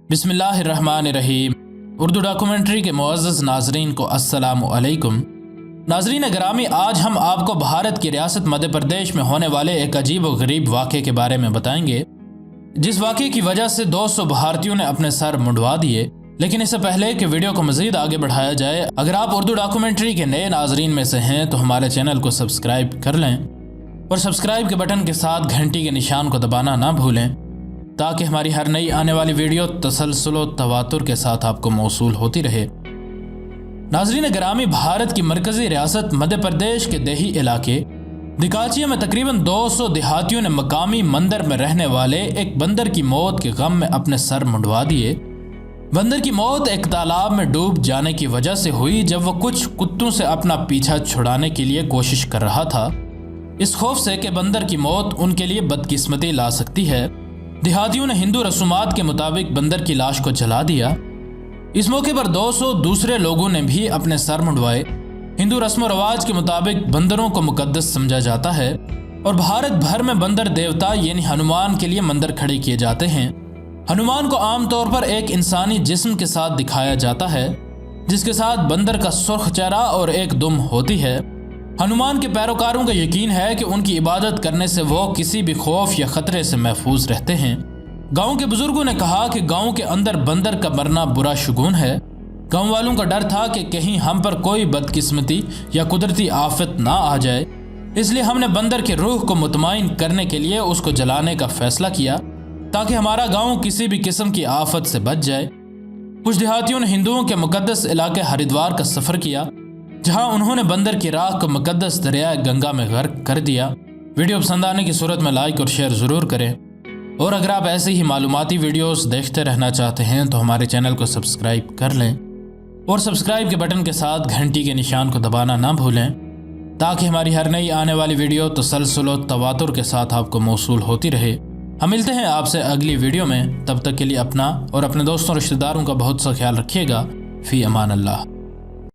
बिस्मिल्लाहिर्रहमानिर्रहीम। उर्दू डॉक्यूमेंट्री के मुअज़्ज़ज़ नाज़रीन को अस्सलामु अलैकुम। नाज़रीन गिरामी, आज हम आपको भारत की रियासत मध्य प्रदेश में होने वाले एक अजीब व गरीब वाक़े के बारे में बताएंगे, जिस वाक़े की वजह से 200 भारतीयों ने अपने सर मुंडवा दिए। लेकिन इससे पहले कि वीडियो को मज़ीद आगे बढ़ाया जाए, अगर आप उर्दू डॉक्यूमेंट्री के नए नाज़रीन में से हैं तो हमारे चैनल को सब्सक्राइब कर लें और सब्सक्राइब के बटन के साथ घंटी के निशान को दबाना ना भूलें, ताकि हमारी हर नई आने वाली वीडियो तसलसल व तवातुर के साथ आपको मौसूल होती रहे। नाज़रीन गिरामी, भारत की मरकज़ी रियासत मध्य प्रदेश के देही इलाके दिकाचिया में तकरीबन 200 देहातियों ने मकामी मंदिर में रहने वाले एक बंदर की मौत के गम में अपने सर मुंडवा दिए। बंदर की मौत एक तालाब में डूब जाने की वजह से हुई, जब वह कुछ कुत्तों से अपना पीछा छुड़ाने के लिए कोशिश कर रहा था, इस खौफ से कि बंदर की मौत उनके लिए बदकिस्मती ला सकती है। देहातियों ने हिंदू रसूमात के मुताबिक बंदर की लाश को जला दिया। इस मौके पर 200 दूसरे लोगों ने भी अपने सर मुंडवाए। हिंदू रस्म व रवाज के मुताबिक बंदरों को मुकद्दस समझा जाता है और भारत भर में बंदर देवता यानी हनुमान के लिए मंदिर खड़े किए जाते हैं। हनुमान को आमतौर पर एक इंसानी जिस्म के साथ दिखाया जाता है, जिसके साथ बंदर का सुर्ख चेहरा और एक दुम होती है। हनुमान के पैरोकारों का यकीन है कि उनकी इबादत करने से वो किसी भी खौफ या खतरे से महफूज रहते हैं। गांव के बुजुर्गों ने कहा कि गांव के अंदर बंदर का मरना बुरा शुगुन है। गांव वालों का डर था कि कहीं हम पर कोई बदकिस्मती या कुदरती आफत ना आ जाए, इसलिए हमने बंदर की रूह को मुतमईन करने के लिए उसको जलाने का फैसला किया, ताकि हमारा गांव किसी भी किस्म की आफत से बच जाए। कुछ देहातियों ने हिंदुओं के मुकद्दस इलाके हरिद्वार का सफ़र किया, जहां उन्होंने बंदर की राख को मुकद्दस दरिया गंगा में गर्क कर दिया। वीडियो पसंद आने की सूरत में लाइक और शेयर ज़रूर करें, और अगर आप ऐसे ही मालूमाती वीडियोस देखते रहना चाहते हैं तो हमारे चैनल को सब्सक्राइब कर लें और सब्सक्राइब के बटन के साथ घंटी के निशान को दबाना ना भूलें, ताकि हमारी हर नई आने वाली वीडियो तसलसल व तवातुर के साथ आपको मौसूल होती रहे। हम मिलते हैं आपसे अगली वीडियो में। तब तक के लिए अपना और अपने दोस्तों रिश्तेदारों का बहुत सा ख्याल रखिएगा। फ़ी अमान अल्लाह।